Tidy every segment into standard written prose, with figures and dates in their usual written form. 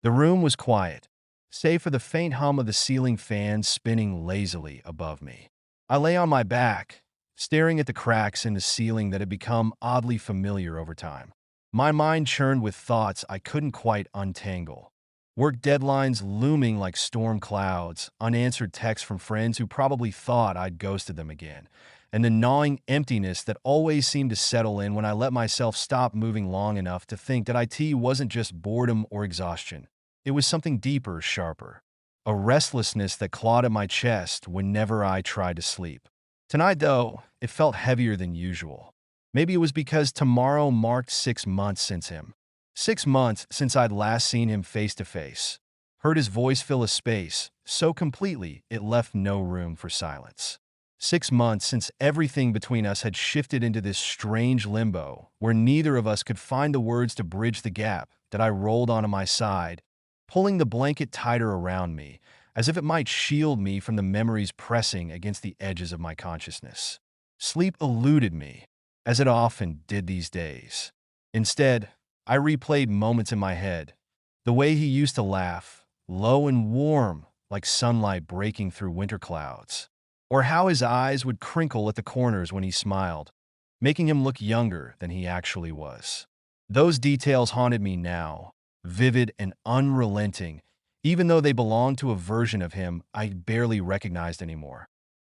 The room was quiet, save for the faint hum of the ceiling fan spinning lazily above me. I lay on my back, staring at the cracks in the ceiling that had become oddly familiar over time. My mind churned with thoughts I couldn't quite untangle. Work deadlines looming like storm clouds, unanswered texts from friends who probably thought I'd ghosted them again, and the gnawing emptiness that always seemed to settle in when I let myself stop moving long enough to think that IT wasn't just boredom or exhaustion. It was something deeper, sharper. A restlessness that clawed at my chest whenever I tried to sleep. Tonight, though, it felt heavier than usual. Maybe it was because tomorrow marked 6 months since him. 6 months since I'd last seen him face to face. Heard his voice fill a space, so completely it left no room for silence. 6 months since everything between us had shifted into this strange limbo where neither of us could find the words to bridge the gap. That I rolled onto my side, pulling the blanket tighter around me, as if it might shield me from the memories pressing against the edges of my consciousness. Sleep eluded me, as it often did these days. Instead, I replayed moments in my head. The way he used to laugh, low and warm, like sunlight breaking through winter clouds. Or how his eyes would crinkle at the corners when he smiled, making him look younger than he actually was. Those details haunted me now, vivid and unrelenting, even though they belonged to a version of him I barely recognized anymore.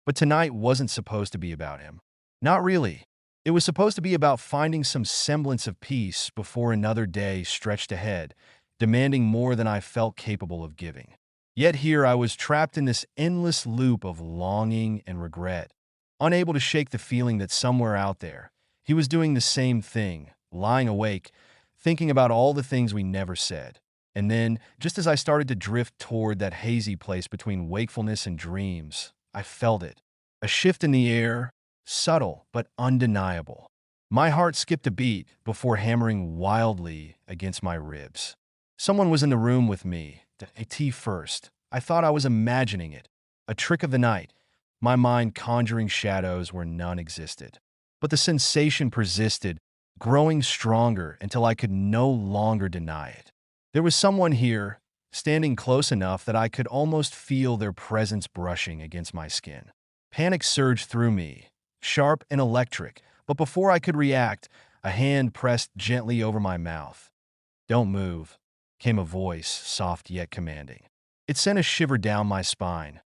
But tonight wasn't supposed to be about him. Not really. It was supposed to be about finding some semblance of peace before another day stretched ahead, demanding more than I felt capable of giving. Yet here I was trapped in this endless loop of longing and regret, unable to shake the feeling that somewhere out there, he was doing the same thing, lying awake, thinking about all the things we never said. And then, just as I started to drift toward that hazy place between wakefulness and dreams, I felt it. A shift in the air, subtle but undeniable. My heart skipped a beat before hammering wildly against my ribs. Someone was in the room with me. At first, I thought I was imagining it, a trick of the night, my mind conjuring shadows where none existed. But the sensation persisted, growing stronger until I could no longer deny it. There was someone here, standing close enough that I could almost feel their presence brushing against my skin. Panic surged through me, sharp and electric, but before I could react, a hand pressed gently over my mouth. "Don't move," came a voice, soft yet commanding. It sent a shiver down my spine.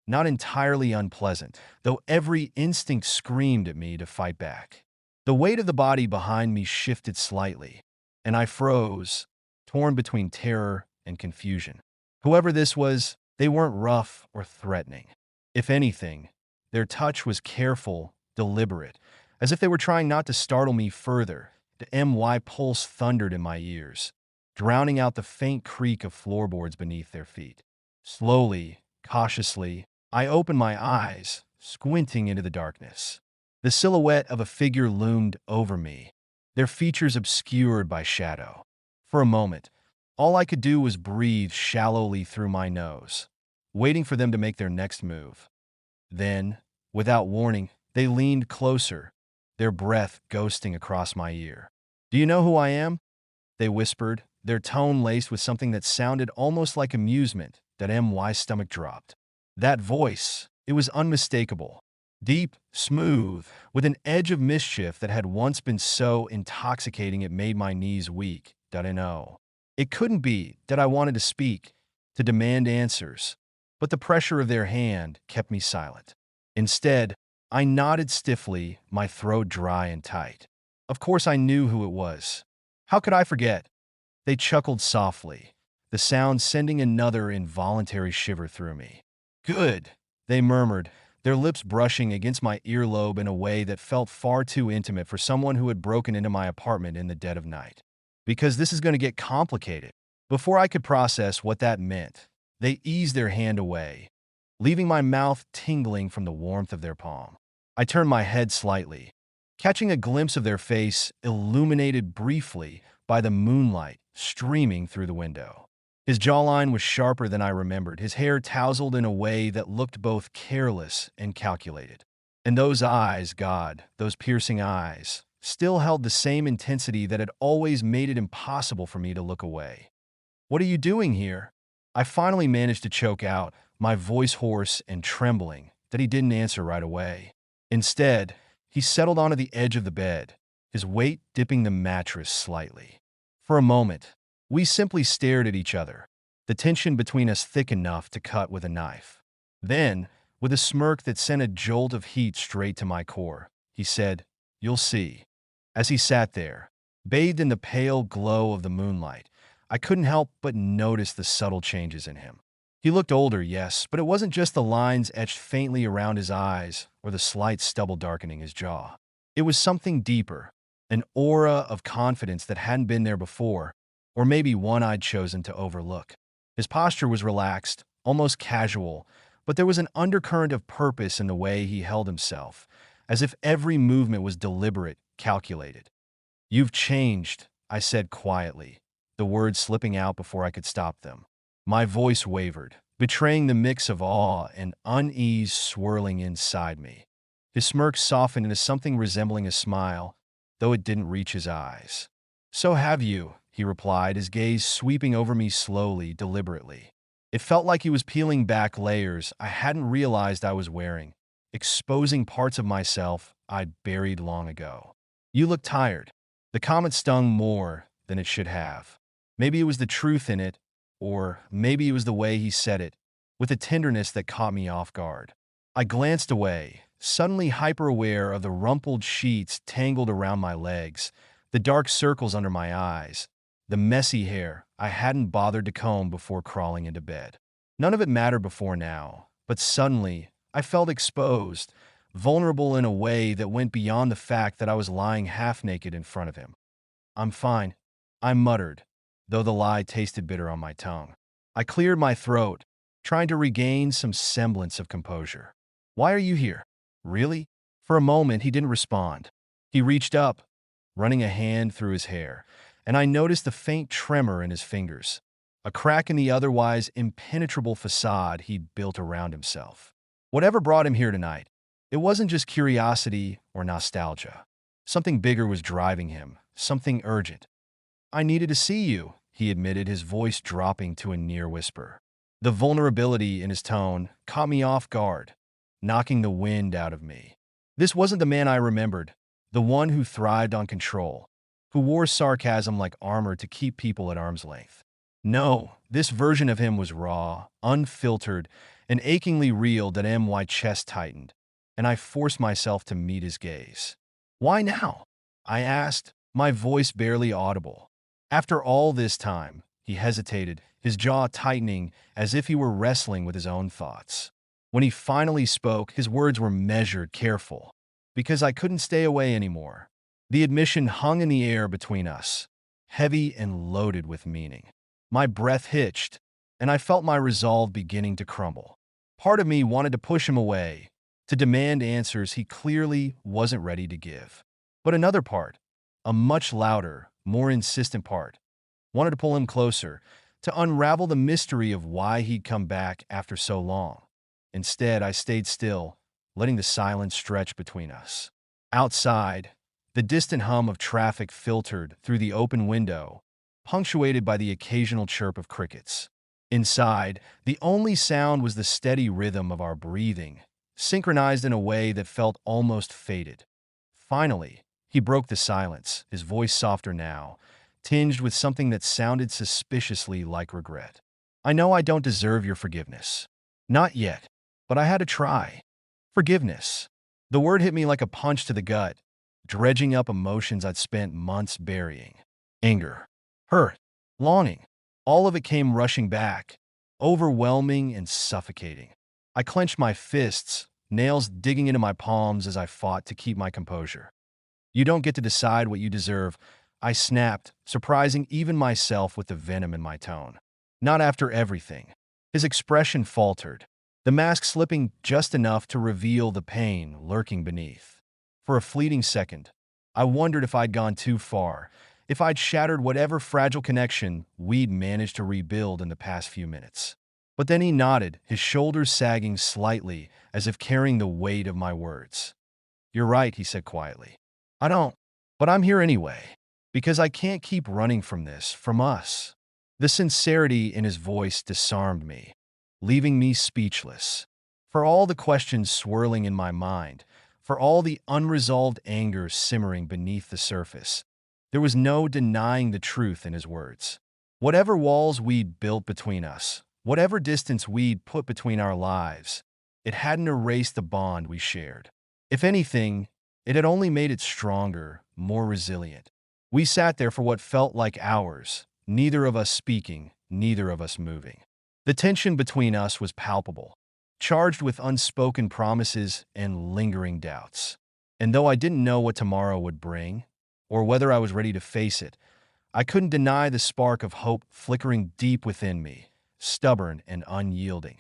Not entirely unpleasant, though every instinct screamed at me to fight back. The weight of the body behind me shifted slightly, and I froze, torn between terror and confusion. Whoever this was, they weren't rough or threatening. If anything, their touch was careful, deliberate, as if they were trying not to startle me further. The MY pulse thundered in my ears, drowning out the faint creak of floorboards beneath their feet. Slowly, cautiously, I opened my eyes, squinting into the darkness. The silhouette of a figure loomed over me, their features obscured by shadow. For a moment, all I could do was breathe shallowly through my nose, waiting for them to make their next move. Then, without warning, they leaned closer, their breath ghosting across my ear. "Do you know who I am?" they whispered, their tone laced with something that sounded almost like amusement. That MY's stomach dropped. That voice, it was unmistakable. Deep, smooth, with an edge of mischief that had once been so intoxicating it made my knees weak. Did I know? It couldn't be that I wanted to speak, to demand answers, but the pressure of their hand kept me silent. Instead, I nodded stiffly, my throat dry and tight. Of course I knew who it was. How could I forget? They chuckled softly, the sound sending another involuntary shiver through me. "Good," they murmured, their lips brushing against my earlobe in a way that felt far too intimate for someone who had broken into my apartment in the dead of night. "Because this is going to get complicated." Before I could process what that meant, they eased their hand away, leaving my mouth tingling from the warmth of their palm. I turned my head slightly, catching a glimpse of their face illuminated briefly by the moonlight streaming through the window. His jawline was sharper than I remembered, his hair tousled in a way that looked both careless and calculated. And those eyes, God, those piercing eyes, still held the same intensity that had always made it impossible for me to look away. What are you doing here? I finally managed to choke out, my voice hoarse and trembling, that he didn't answer right away. Instead, he settled onto the edge of the bed, his weight dipping the mattress slightly. For a moment, we simply stared at each other, the tension between us thick enough to cut with a knife. Then, with a smirk that sent a jolt of heat straight to my core, he said, "You'll see." As he sat there, bathed in the pale glow of the moonlight, I couldn't help but notice the subtle changes in him. He looked older, yes, but it wasn't just the lines etched faintly around his eyes or the slight stubble darkening his jaw. It was something deeper, an aura of confidence that hadn't been there before, or maybe one I'd chosen to overlook. His posture was relaxed, almost casual, but there was an undercurrent of purpose in the way he held himself, as if every movement was deliberate, calculated. "You've changed," I said quietly, the words slipping out before I could stop them. My voice wavered, betraying the mix of awe and unease swirling inside me. His smirk softened into something resembling a smile, though it didn't reach his eyes. "So have you," he replied, his gaze sweeping over me slowly, deliberately. It felt like he was peeling back layers I hadn't realized I was wearing, exposing parts of myself I'd buried long ago. "You look tired." The comment stung more than it should have. Maybe it was the truth in it, or maybe it was the way he said it, with a tenderness that caught me off guard. I glanced away, suddenly hyper-aware of the rumpled sheets tangled around my legs, the dark circles under my eyes, the messy hair I hadn't bothered to comb before crawling into bed. None of it mattered before now, but suddenly I felt exposed, vulnerable in a way that went beyond the fact that I was lying half-naked in front of him. "I'm fine," I muttered, though the lie tasted bitter on my tongue. I cleared my throat, trying to regain some semblance of composure. "Why are you here?" "Really?" For a moment, he didn't respond. He reached up, running a hand through his hair, and I noticed a faint tremor in his fingers, a crack in the otherwise impenetrable facade he'd built around himself. Whatever brought him here tonight, it wasn't just curiosity or nostalgia. Something bigger was driving him, something urgent. "I needed to see you," he admitted, his voice dropping to a near whisper. The vulnerability in his tone caught me off guard, knocking the wind out of me. This wasn't the man I remembered, the one who thrived on control, who wore sarcasm like armor to keep people at arm's length. No, this version of him was raw, unfiltered, and achingly real. My chest tightened, and I forced myself to meet his gaze. "Why now?" I asked, my voice barely audible. After all this time, he hesitated, his jaw tightening as if he were wrestling with his own thoughts. When he finally spoke, his words were measured, careful, because I couldn't stay away anymore. The admission hung in the air between us, heavy and loaded with meaning. My breath hitched, and I felt my resolve beginning to crumble. Part of me wanted to push him away, to demand answers he clearly wasn't ready to give. But another part, a much louder, more insistent part, wanted to pull him closer, to unravel the mystery of why he'd come back after so long. Instead, I stayed still, letting the silence stretch between us. Outside, the distant hum of traffic filtered through the open window, punctuated by the occasional chirp of crickets. Inside, the only sound was the steady rhythm of our breathing, synchronized in a way that felt almost fated. Finally, he broke the silence, his voice softer now, tinged with something that sounded suspiciously like regret. "I know I don't deserve your forgiveness. Not yet, but I had to try." Forgiveness. The word hit me like a punch to the gut, dredging up emotions I'd spent months burying. Anger, hurt, longing. All of it came rushing back, overwhelming and suffocating. I clenched my fists, nails digging into my palms as I fought to keep my composure. "You don't get to decide what you deserve," I snapped, surprising even myself with the venom in my tone. "Not after everything." His expression faltered, the mask slipping just enough to reveal the pain lurking beneath. For a fleeting second, I wondered if I'd gone too far, if I'd shattered whatever fragile connection we'd managed to rebuild in the past few minutes. But then he nodded, his shoulders sagging slightly as if carrying the weight of my words. "You're right," he said quietly. "I don't. But I'm here anyway. Because I can't keep running from this, from us." The sincerity in his voice disarmed me, leaving me speechless. For all the questions swirling in my mind, for all the unresolved anger simmering beneath the surface, there was no denying the truth in his words. Whatever walls we'd built between us, whatever distance we'd put between our lives, it hadn't erased the bond we shared. If anything, it had only made it stronger, more resilient. We sat there for what felt like hours, neither of us speaking, neither of us moving. The tension between us was palpable, charged with unspoken promises and lingering doubts. And though I didn't know what tomorrow would bring, or whether I was ready to face it, I couldn't deny the spark of hope flickering deep within me, stubborn and unyielding.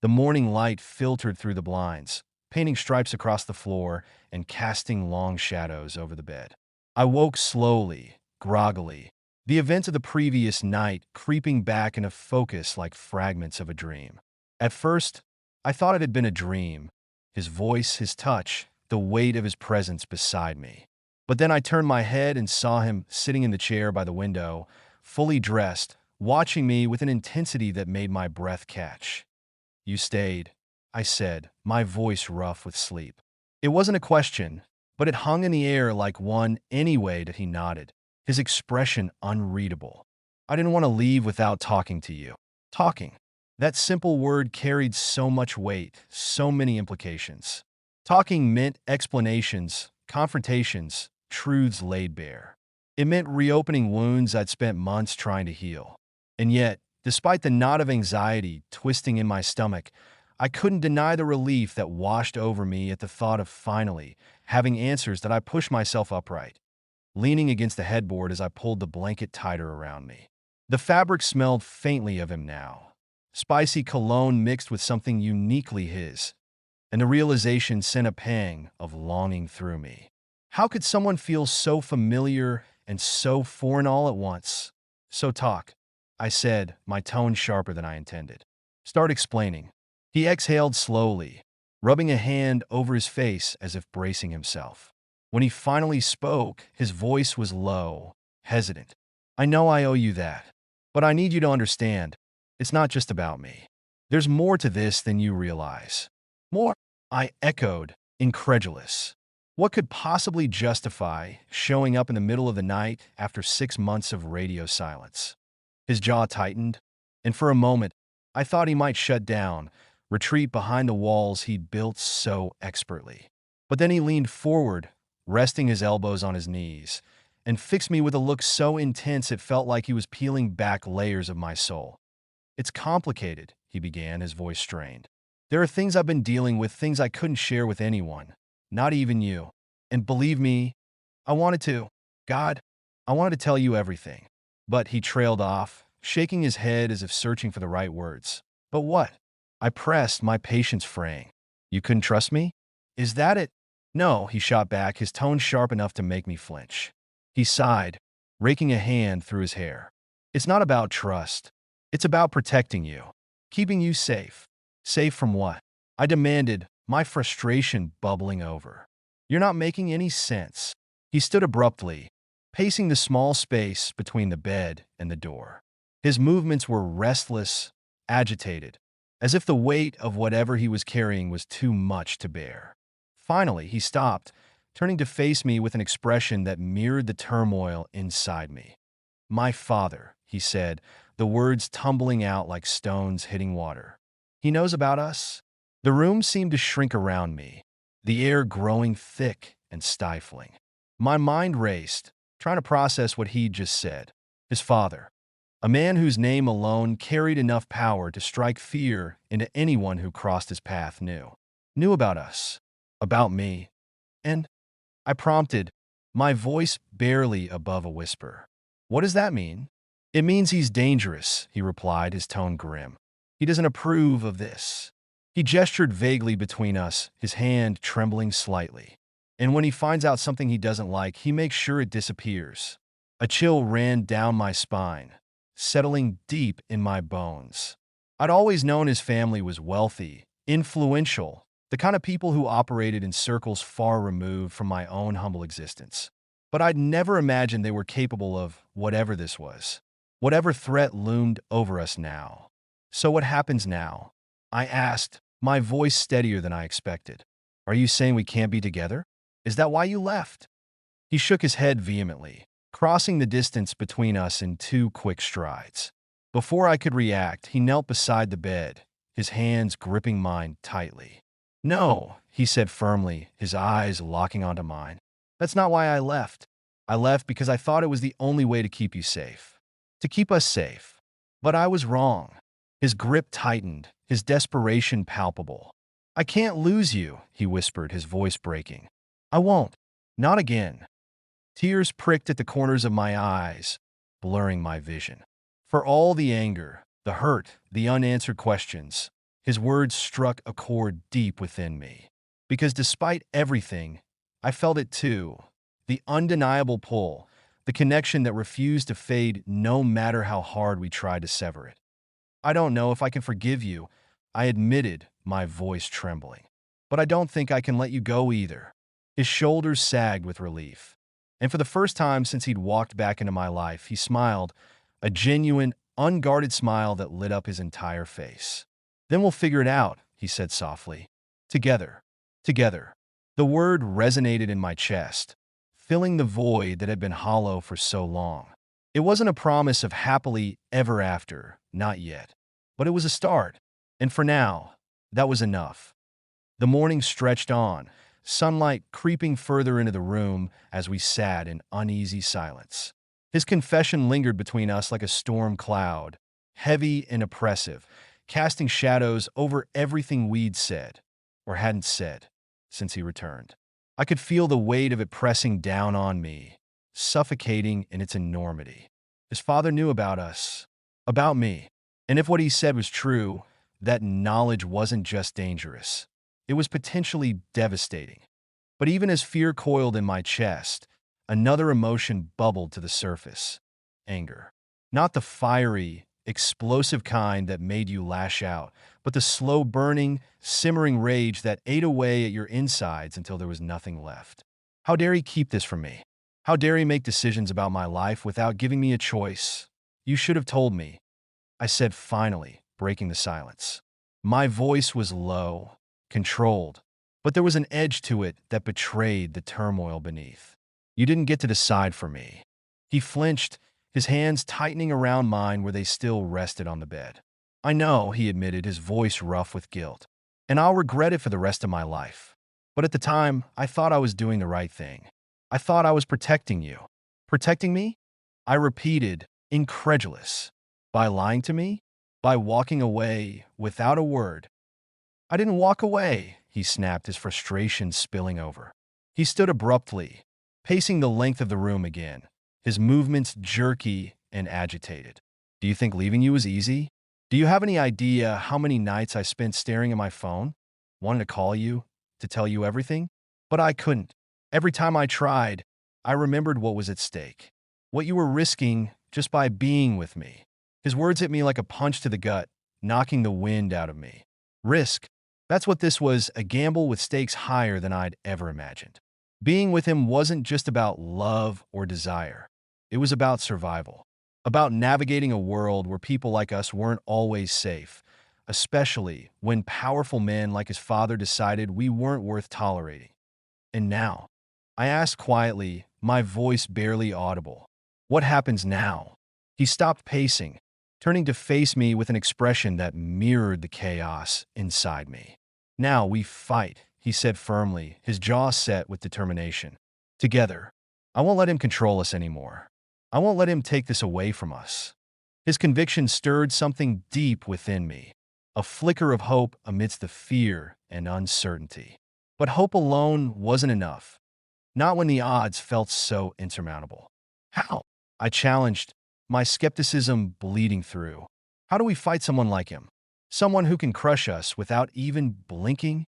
The morning light filtered through the blinds, painting stripes across the floor and casting long shadows over the bed. I woke slowly, groggily, the events of the previous night creeping back into focus like fragments of a dream. At first, I thought it had been a dream, his voice, his touch, the weight of his presence beside me. But then I turned my head and saw him sitting in the chair by the window, fully dressed, watching me with an intensity that made my breath catch. "You stayed," I said, my voice rough with sleep. It wasn't a question, but it hung in the air like one anyway that he nodded, his expression unreadable. "I didn't want to leave without talking to you." Talking. That simple word carried so much weight, so many implications. Talking meant explanations, confrontations, truths laid bare. It meant reopening wounds I'd spent months trying to heal. And yet, despite the knot of anxiety twisting in my stomach, I couldn't deny the relief that washed over me at the thought of finally having answers that I pushed myself upright, leaning against the headboard as I pulled the blanket tighter around me. The fabric smelled faintly of him now, spicy cologne mixed with something uniquely his, and the realization sent a pang of longing through me. How could someone feel so familiar and so foreign all at once? "So talk," I said, my tone sharper than I intended. "Start explaining." He exhaled slowly, rubbing a hand over his face as if bracing himself. When he finally spoke, his voice was low, hesitant. "I know I owe you that, but I need you to understand, it's not just about me. There's more to this than you realize." "More?" I echoed, incredulous. What could possibly justify showing up in the middle of the night after 6 months of radio silence? His jaw tightened, and for a moment, I thought he might shut down, retreat behind the walls he'd built so expertly. But then he leaned forward, resting his elbows on his knees, and fixed me with a look so intense it felt like he was peeling back layers of my soul. "It's complicated," he began, his voice strained. "There are things I've been dealing with, things I couldn't share with anyone, not even you. And believe me, I wanted to. God, I wanted to tell you everything." But he trailed off, shaking his head as if searching for the right words. "But what?" I pressed, my patience fraying. "You couldn't trust me? Is that it?" "No," he shot back, his tone sharp enough to make me flinch. He sighed, raking a hand through his hair. "It's not about trust. It's about protecting you, keeping you safe." "Safe from what?" I demanded, my frustration bubbling over. "You're not making any sense." He stood abruptly, pacing the small space between the bed and the door. His movements were restless, agitated, as if the weight of whatever he was carrying was too much to bear. Finally, he stopped, turning to face me with an expression that mirrored the turmoil inside me. "My father," he said, the words tumbling out like stones hitting water. "He knows about us?" The room seemed to shrink around me, the air growing thick and stifling. My mind raced, trying to process what he'd just said. His father. A man whose name alone carried enough power to strike fear into anyone who crossed his path knew about us, about me. And I prompted, my voice barely above a whisper. "What does that mean?" "It means he's dangerous," he replied, his tone grim. "He doesn't approve of this." He gestured vaguely between us, his hand trembling slightly. "And when he finds out something he doesn't like, he makes sure it disappears." A chill ran down my spine, settling deep in my bones. I'd always known his family was wealthy, influential, the kind of people who operated in circles far removed from my own humble existence. But I'd never imagined they were capable of whatever this was. Whatever threat loomed over us now. So what happens now? I asked, my voice steadier than I expected. Are you saying we can't be together? Is that why you left? He shook his head vehemently, crossing the distance between us in 2 quick strides. Before I could react, he knelt beside the bed, his hands gripping mine tightly. No, he said firmly, his eyes locking onto mine. That's not why I left. I left because I thought it was the only way to keep you safe. To keep us safe. But I was wrong. His grip tightened, his desperation palpable. I can't lose you, he whispered, his voice breaking. I won't. Not again. Tears pricked at the corners of my eyes, blurring my vision. For all the anger, the hurt, the unanswered questions, his words struck a chord deep within me. Because despite everything, I felt it too. The undeniable pull, the connection that refused to fade no matter how hard we tried to sever it. I don't know if I can forgive you, I admitted, my voice trembling. But I don't think I can let you go either. His shoulders sagged with relief. And for the first time since he'd walked back into my life, he smiled, a genuine, unguarded smile that lit up his entire face. Then we'll figure it out, he said softly. Together. Together. The word resonated in my chest, filling the void that had been hollow for so long. It wasn't a promise of happily ever after, not yet. But it was a start. And for now, that was enough. The morning stretched on, sunlight creeping further into the room as we sat in uneasy silence. His confession lingered between us like a storm cloud, heavy and oppressive, casting shadows over everything we'd said, or hadn't said, since he returned. I could feel the weight of it pressing down on me, suffocating in its enormity. His father knew about us, about me, and if what he said was true, that knowledge wasn't just dangerous. It was potentially devastating. But even as fear coiled in my chest, another emotion bubbled to the surface. Anger. Not the fiery, explosive kind that made you lash out, but the slow-burning, simmering rage that ate away at your insides until there was nothing left. How dare he keep this from me? How dare he make decisions about my life without giving me a choice? You should have told me, I said finally, breaking the silence. My voice was low, controlled, but there was an edge to it that betrayed the turmoil beneath. You didn't get to decide for me. He flinched, his hands tightening around mine where they still rested on the bed. I know, he admitted, his voice rough with guilt, and I'll regret it for the rest of my life. But at the time, I thought I was doing the right thing. I thought I was protecting you. Protecting me? I repeated, incredulous. By lying to me? By walking away without a word? I didn't walk away, he snapped, his frustration spilling over. He stood abruptly, pacing the length of the room again, his movements jerky and agitated. Do you think leaving you was easy? Do you have any idea how many nights I spent staring at my phone, wanting to call you, to tell you everything? But I couldn't. Every time I tried, I remembered what was at stake, what you were risking just by being with me. His words hit me like a punch to the gut, knocking the wind out of me. Risk. That's what this was, a gamble with stakes higher than I'd ever imagined. Being with him wasn't just about love or desire. It was about survival, about navigating a world where people like us weren't always safe, especially when powerful men like his father decided we weren't worth tolerating. And now, I asked quietly, my voice barely audible, what happens now? He stopped pacing, turning to face me with an expression that mirrored the chaos inside me. Now we fight, he said firmly, his jaw set with determination. Together. I won't let him control us anymore. I won't let him take this away from us. His conviction stirred something deep within me, a flicker of hope amidst the fear and uncertainty. But hope alone wasn't enough, not when the odds felt so insurmountable. How? I challenged, my skepticism bleeding through. How do we fight someone like him? Someone who can crush us without even blinking?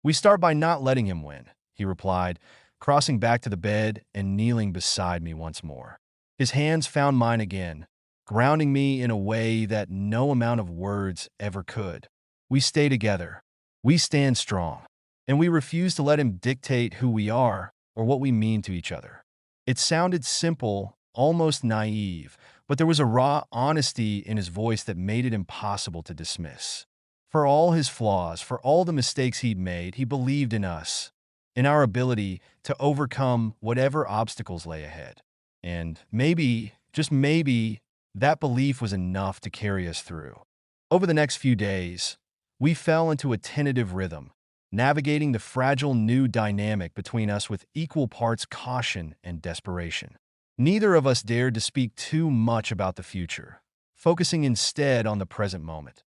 We start by not letting him win, he replied, crossing back to the bed and kneeling beside me once more. His hands found mine again, grounding me in a way that no amount of words ever could. We stay together. We stand strong. And we refuse to let him dictate who we are or what we mean to each other. It sounded simple, almost naive, but there was a raw honesty in his voice that made it impossible to dismiss. For all his flaws, for all the mistakes he'd made, he believed in us, in our ability to overcome whatever obstacles lay ahead. And maybe, just maybe, that belief was enough to carry us through. Over the next few days, we fell into a tentative rhythm, navigating the fragile new dynamic between us with equal parts caution and desperation. Neither of us dared to speak too much about the future, focusing instead on the present moment.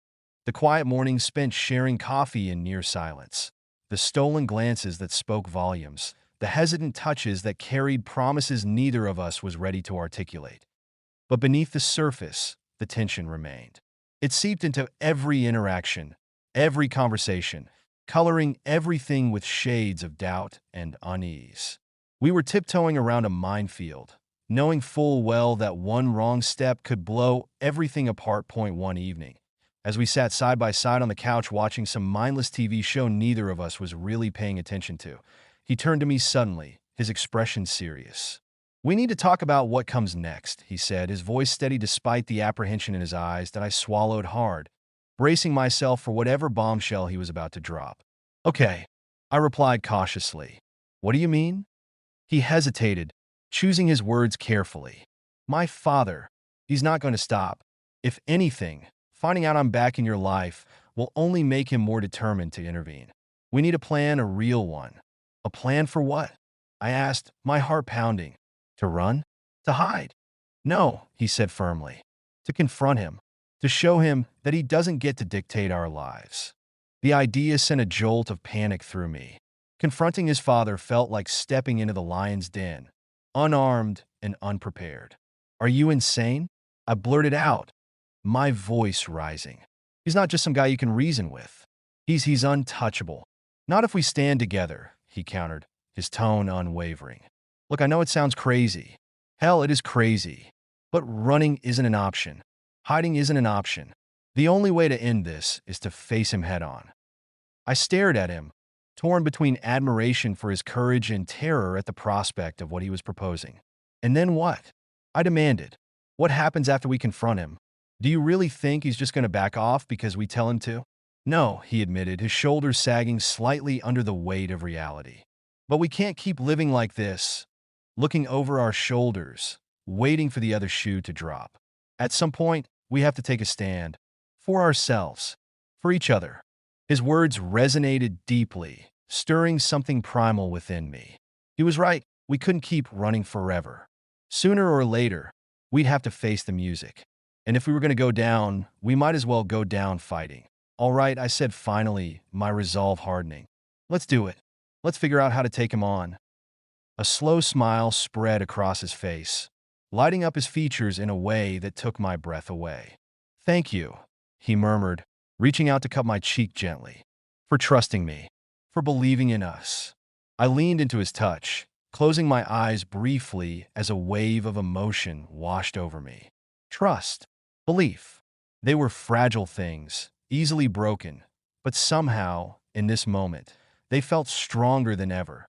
The quiet mornings spent sharing coffee in near silence, the stolen glances that spoke volumes, the hesitant touches that carried promises neither of us was ready to articulate. But beneath the surface, the tension remained. It seeped into every interaction, every conversation, coloring everything with shades of doubt and unease. We were tiptoeing around a minefield, knowing full well that one wrong step could blow everything apart. One evening, as we sat side by side on the couch watching some mindless TV show neither of us was really paying attention to, he turned to me suddenly, his expression serious. "We need to talk about what comes next," he said, his voice steady despite the apprehension in his eyes that I swallowed hard, bracing myself for whatever bombshell he was about to drop. "Okay," I replied cautiously. "What do you mean?" He hesitated, choosing his words carefully. "My father, he's not going to stop. If anything, finding out I'm back in your life will only make him more determined to intervene. We need a plan, a real one." "A plan for what?" I asked, my heart pounding. "To run? To hide?" "No," he said firmly. "To confront him. To show him that he doesn't get to dictate our lives." The idea sent a jolt of panic through me. Confronting his father felt like stepping into the lion's den, unarmed and unprepared. "Are you insane?" I blurted out, my voice rising. "He's not just some guy you can reason with. He's untouchable. Not if we stand together," he countered, his tone unwavering. "Look, I know it sounds crazy. Hell, it is crazy. But running isn't an option. Hiding isn't an option. The only way to end this is to face him head on." I stared at him, torn between admiration for his courage and terror at the prospect of what he was proposing. "And then what?" I demanded. "What happens after we confront him? Do you really think he's just going to back off because we tell him to?" "No," he admitted, his shoulders sagging slightly under the weight of reality. "But we can't keep living like this, looking over our shoulders, waiting for the other shoe to drop. At some point, we have to take a stand. For ourselves. For each other." His words resonated deeply, stirring something primal within me. He was right. We couldn't keep running forever. Sooner or later, we'd have to face the music. And if we were going to go down, we might as well go down fighting. "All right," I said finally, my resolve hardening. "Let's do it. Let's figure out how to take him on." A slow smile spread across his face, lighting up his features in a way that took my breath away. "Thank you," he murmured, reaching out to cup my cheek gently. "For trusting me. For believing in us." I leaned into his touch, closing my eyes briefly as a wave of emotion washed over me. Trust. Belief. They were fragile things, easily broken, but somehow, in this moment, they felt stronger than ever.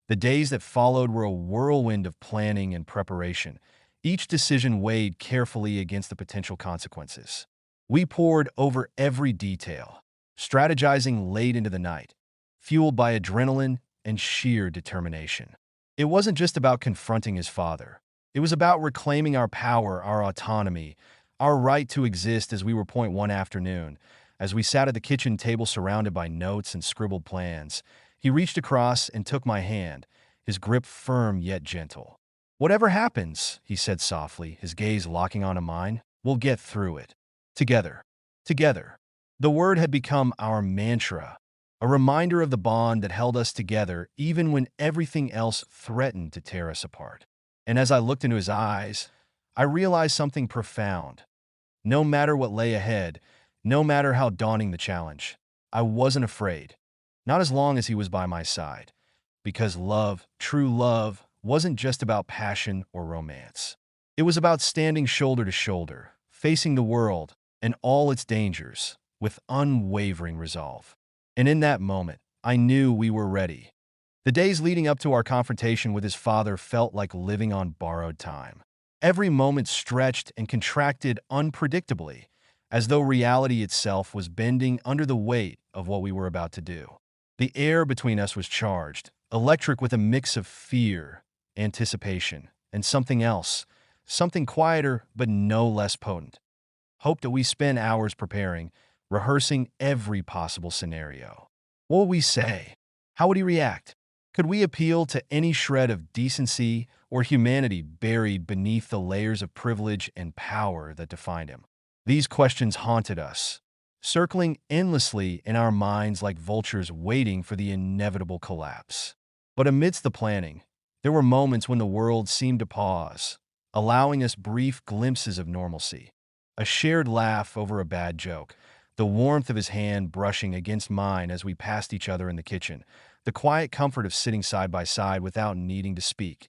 The days that followed were a whirlwind of planning and preparation, each decision weighed carefully against the potential consequences. We pored over every detail, strategizing late into the night, fueled by adrenaline and sheer determination. It wasn't just about confronting his father. It was about reclaiming our power, our autonomy, our right to exist as we were. One afternoon, as we sat at the kitchen table surrounded by notes and scribbled plans, he reached across and took my hand, his grip firm yet gentle. "Whatever happens," he said softly, his gaze locking onto mine, "we'll get through it. Together. Together." The word had become our mantra, a reminder of the bond that held us together even when everything else threatened to tear us apart. And as I looked into his eyes, I realized something profound. No matter what lay ahead, no matter how daunting the challenge, I wasn't afraid. Not as long as he was by my side. Because love, true love, wasn't just about passion or romance. It was about standing shoulder to shoulder, facing the world and all its dangers with unwavering resolve. And in that moment, I knew we were ready. The days leading up to our confrontation with his father felt like living on borrowed time. Every moment stretched and contracted unpredictably, as though reality itself was bending under the weight of what we were about to do. The air between us was charged, electric with a mix of fear, anticipation, and something else, something quieter but no less potent. Hope that we spend hours preparing, rehearsing every possible scenario. What would we say? How would he react? Could we appeal to any shred of decency or humanity buried beneath the layers of privilege and power that defined him? These questions haunted us, circling endlessly in our minds like vultures waiting for the inevitable collapse. But amidst the planning, there were moments when the world seemed to pause, allowing us brief glimpses of normalcy. A shared laugh over a bad joke, the warmth of his hand brushing against mine as we passed each other in the kitchen, the quiet comfort of sitting side by side without needing to speak.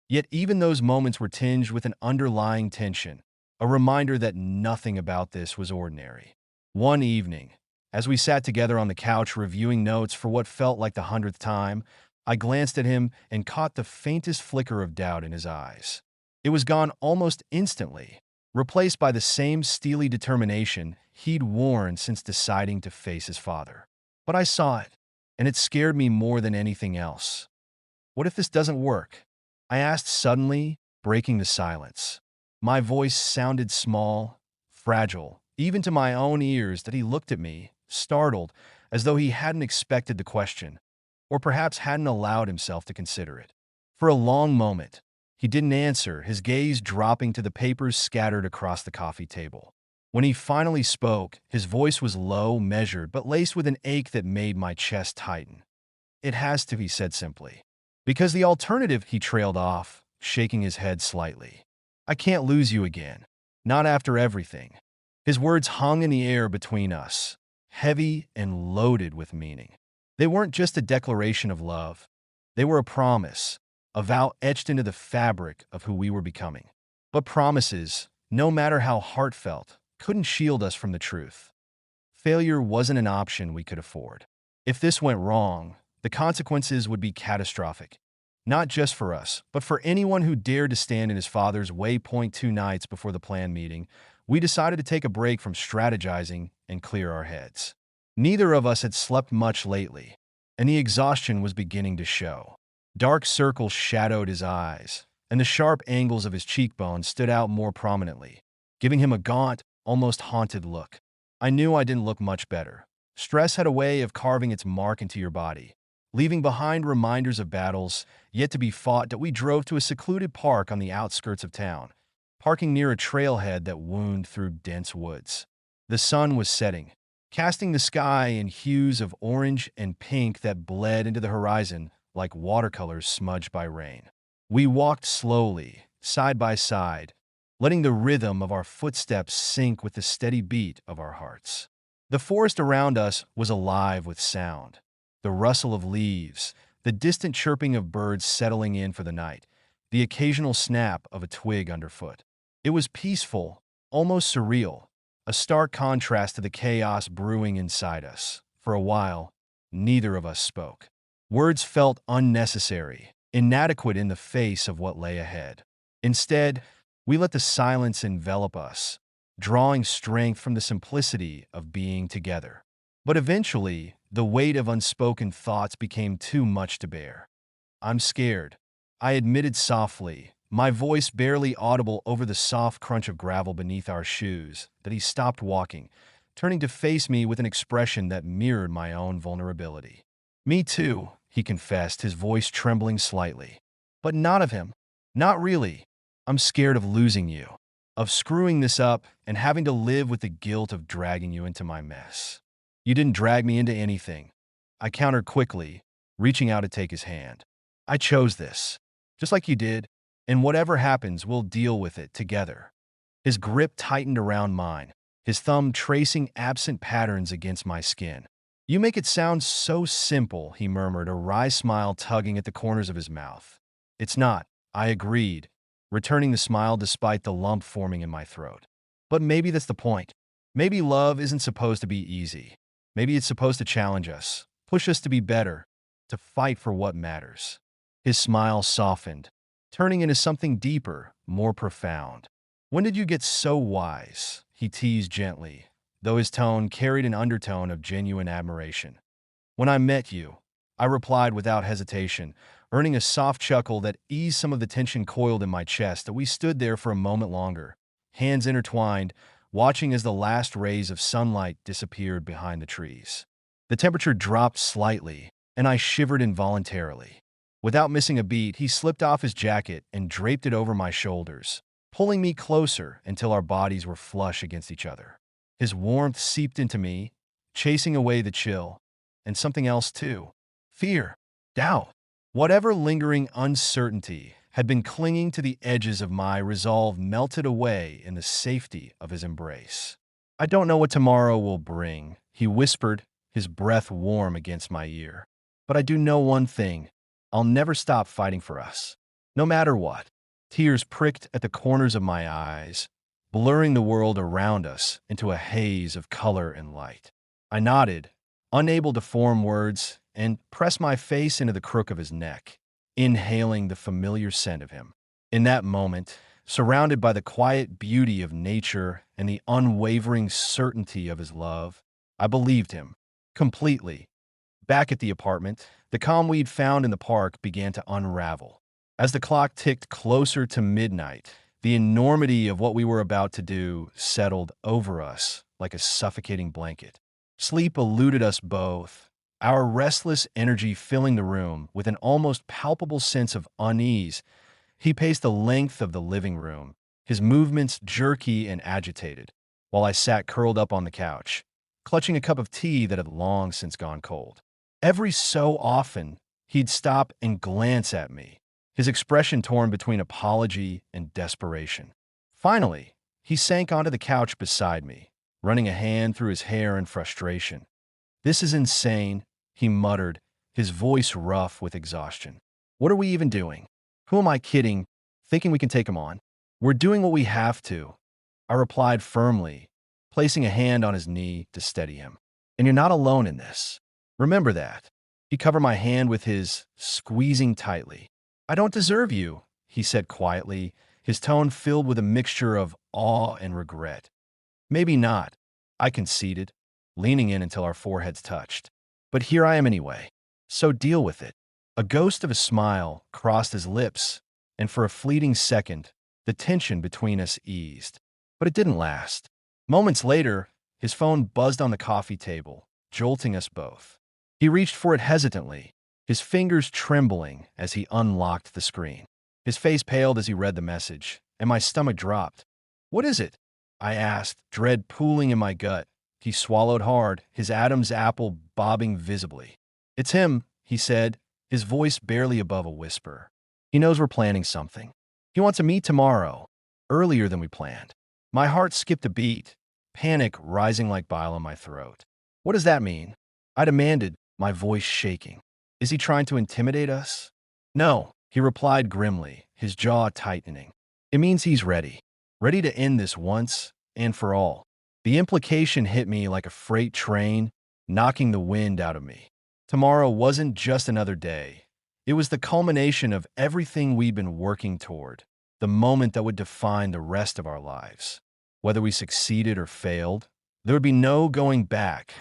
Yet even those moments were tinged with an underlying tension, a reminder that nothing about this was ordinary. One evening, as we sat together on the couch reviewing notes for what felt like the 100th time, I glanced at him and caught the faintest flicker of doubt in his eyes. It was gone almost instantly, replaced by the same steely determination he'd worn since deciding to face his father. But I saw it, and it scared me more than anything else. What if this doesn't work? I asked suddenly, breaking the silence. My voice sounded small, fragile, even to my own ears that he looked at me, startled, as though he hadn't expected the question, or perhaps hadn't allowed himself to consider it. For a long moment, he didn't answer, his gaze dropping to the papers scattered across the coffee table. When he finally spoke, his voice was low, measured, but laced with an ache that made my chest tighten. It has to, he said simply. Because the alternative, he trailed off, shaking his head slightly. I can't lose you again. Not after everything. His words hung in the air between us, heavy and loaded with meaning. They weren't just a declaration of love. They were a promise, a vow etched into the fabric of who we were becoming. But promises, no matter how heartfelt, couldn't shield us from the truth. Failure wasn't an option we could afford. If this went wrong, the consequences would be catastrophic. Not just for us, but for anyone who dared to stand in his father's way. 2 nights before the planned meeting, we decided to take a break from strategizing and clear our heads. Neither of us had slept much lately, and the exhaustion was beginning to show. Dark circles shadowed his eyes, and the sharp angles of his cheekbones stood out more prominently, giving him a gaunt, almost haunted look. I knew I didn't look much better. Stress had a way of carving its mark into your body, leaving behind reminders of battles yet to be fought. That we drove to a secluded park on the outskirts of town, parking near a trailhead that wound through dense woods. The sun was setting, casting the sky in hues of orange and pink that bled into the horizon like watercolors smudged by rain. We walked slowly, side by side, letting the rhythm of our footsteps sync with the steady beat of our hearts. The forest around us was alive with sound. The rustle of leaves, the distant chirping of birds settling in for the night, the occasional snap of a twig underfoot. It was peaceful, almost surreal, a stark contrast to the chaos brewing inside us. For a while, neither of us spoke. Words felt unnecessary, inadequate in the face of what lay ahead. Instead, we let the silence envelop us, drawing strength from the simplicity of being together. But eventually, the weight of unspoken thoughts became too much to bear. I'm scared, I admitted softly, my voice barely audible over the soft crunch of gravel beneath our shoes. That he stopped walking, turning to face me with an expression that mirrored my own vulnerability. Me too, he confessed, his voice trembling slightly. But not of him. Not really. I'm scared of losing you, of screwing this up and having to live with the guilt of dragging you into my mess. You didn't drag me into anything, I countered quickly, reaching out to take his hand. I chose this, just like you did, and whatever happens, we'll deal with it together. His grip tightened around mine, his thumb tracing absent patterns against my skin. You make it sound so simple, he murmured, a wry smile tugging at the corners of his mouth. It's not, I agreed, returning the smile despite the lump forming in my throat. But maybe that's the point. Maybe love isn't supposed to be easy. Maybe it's supposed to challenge us, push us to be better, to fight for what matters. His smile softened, turning into something deeper, more profound. When did you get so wise? He teased gently, though his tone carried an undertone of genuine admiration. When I met you, I replied without hesitation, earning a soft chuckle that eased some of the tension coiled in my chest. That we stood there for a moment longer, hands intertwined, watching as the last rays of sunlight disappeared behind the trees. The temperature dropped slightly, and I shivered involuntarily. Without missing a beat, he slipped off his jacket and draped it over my shoulders, pulling me closer until our bodies were flush against each other. His warmth seeped into me, chasing away the chill, and something else too. Fear, doubt, whatever lingering uncertainty had been clinging to the edges of my resolve melted away in the safety of his embrace. I don't know what tomorrow will bring, he whispered, his breath warm against my ear. But I do know one thing. I'll never stop fighting for us. No matter what. Tears pricked at the corners of my eyes, blurring the world around us into a haze of color and light. I nodded, unable to form words, and pressed my face into the crook of his neck, inhaling the familiar scent of him. In that moment, surrounded by the quiet beauty of nature and the unwavering certainty of his love, I believed him, completely. Back at the apartment, the calm we'd found in the park began to unravel. As the clock ticked closer to midnight, the enormity of what we were about to do settled over us like a suffocating blanket. Sleep eluded us both, our restless energy filling the room with an almost palpable sense of unease. He paced the length of the living room, his movements jerky and agitated, while I sat curled up on the couch, clutching a cup of tea that had long since gone cold. Every so often, he'd stop and glance at me, his expression torn between apology and desperation. Finally, he sank onto the couch beside me, running a hand through his hair in frustration. "This is insane," he muttered, his voice rough with exhaustion. "What are we even doing? Who am I kidding, thinking we can take him on? We're doing what we have to," I replied firmly, placing a hand on his knee to steady him. "And you're not alone in this. Remember that." He covered my hand with his, squeezing tightly. "I don't deserve you," he said quietly, his tone filled with a mixture of awe and regret. "Maybe not," I conceded, leaning in until our foreheads touched. "But here I am anyway. So deal with it." A ghost of a smile crossed his lips, and for a fleeting second, the tension between us eased. But it didn't last. Moments later, his phone buzzed on the coffee table, jolting us both. He reached for it hesitantly, his fingers trembling as he unlocked the screen. His face paled as he read the message, and my stomach dropped. "What is it?" I asked, dread pooling in my gut. He swallowed hard, his Adam's apple bobbing visibly. "It's him," he said, his voice barely above a whisper. "He knows we're planning something. He wants to meet tomorrow, earlier than we planned." My heart skipped a beat, panic rising like bile in my throat. "What does that mean?" I demanded, my voice shaking. "Is he trying to intimidate us?" "No," he replied grimly, his jaw tightening. "It means he's ready. Ready to end this once and for all." The implication hit me like a freight train, knocking the wind out of me. Tomorrow wasn't just another day. It was the culmination of everything we'd been working toward, the moment that would define the rest of our lives. Whether we succeeded or failed, there would be no going back.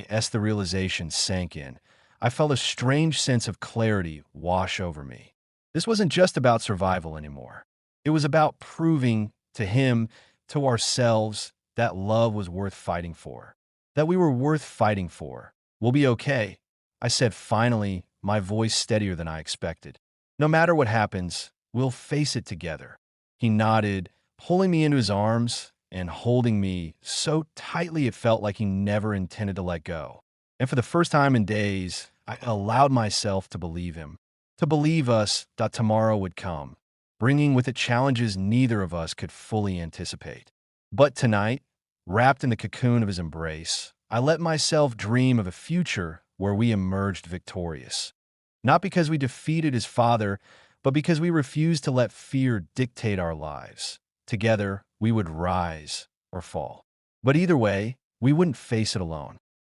As the realization sank in, I felt a strange sense of clarity wash over me. This wasn't just about survival anymore. It was about proving to him, to ourselves, that love was worth fighting for. That we were worth fighting for. "We'll be okay," I said finally, my voice steadier than I expected. "No matter what happens, we'll face it together." He nodded, pulling me into his arms and holding me so tightly it felt like he never intended to let go. And for the first time in days, I allowed myself to believe him, to believe us that tomorrow would come, bringing with it challenges neither of us could fully anticipate. But tonight, wrapped in the cocoon of his embrace, I let myself dream of a future where we emerged victorious. Not because we defeated his father, but because we refused to let fear dictate our lives. Together, we would rise or fall. But either way, we wouldn't face it alone.